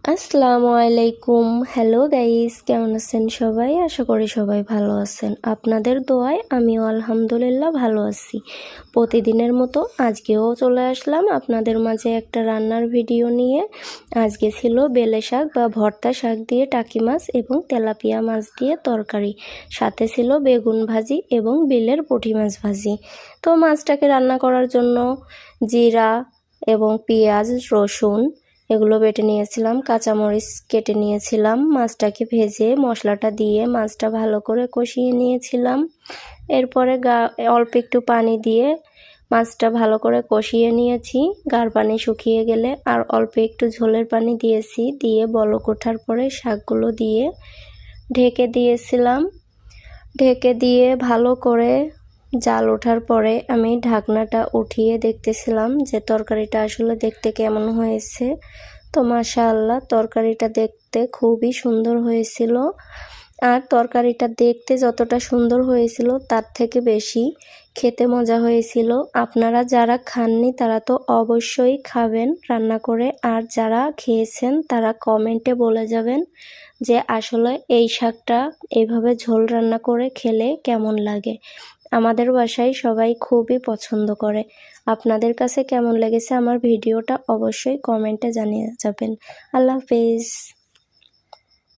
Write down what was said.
আসসালামু আলাইকুম। Hello guys, কেমন আছেন সবাই? আশা করি সবাই ভালো আছেন। আপনাদের দোয়ায় আমিও আলহামদুলিল্লাহ ভালো আছি। প্রতিদিনের মতো আজকেও চলে আসলাম আপনাদের মাঝে একটা রান্নার ভিডিও নিয়ে। আজকে ছিল বেলে শাক বা ভর্তা শাক দিয়ে টাকি মাছ এবং তেলাপিয়া মাছ দিয়ে তরকারি, সাথে ছিল বেগুন ভাজি এবং বিলের পুঁটি মাছ ভাজি। তো মাছটাকে রান্না করার জন্য জিরা এবং পেঁয়াজ, রসুন এগুলো বেটে নিয়েছিলাম, কাঁচামরিচ কেটে নিয়েছিলাম। মাছটাকে ভেজে মশলাটা দিয়ে মাছটা ভালো করে কষিয়ে নিয়েছিলাম। এরপরে অল্প একটু পানি দিয়ে মাছটা ভালো করে কষিয়ে নিয়েছি। গাঢ় পানি শুকিয়ে গেলে আর অল্প একটু ঝোলের পানি দিয়েছি, দিয়ে বলক ওঠার পরে শাকগুলো দিয়ে ঢেকে দিয়েছিলাম। ঢেকে দিয়ে ভালো করে জাল ওঠার পরে আমি ঢাকনাটা উঠিয়ে দেখতেছিলাম যে তরকারিটা আসলে দেখতে কেমন হয়েছে। তো মাশাআল্লাহ, তরকারিটা দেখতে খুবই সুন্দর হয়েছিল। আর তরকারিটা দেখতে যতটা সুন্দর হয়েছিল তার থেকে বেশি খেতে মজা হয়েছিল। আপনারা যারা খাননি তারা তো অবশ্যই খাবেন রান্না করে, আর যারা খেয়েছেন তারা কমেন্টে বলে যাবেন যে আসলে এই শাকটা এইভাবে ঝোল রান্না করে খেলে কেমন লাগে। আমাদের বাসায় সবাই খুবই পছন্দ করে। আপনাদের কাছে কেমন লেগেছে আমার ভিডিওটা অবশ্যই কমেন্টে জানিয়ে যাবেন। আল্লাহ হাফেজ।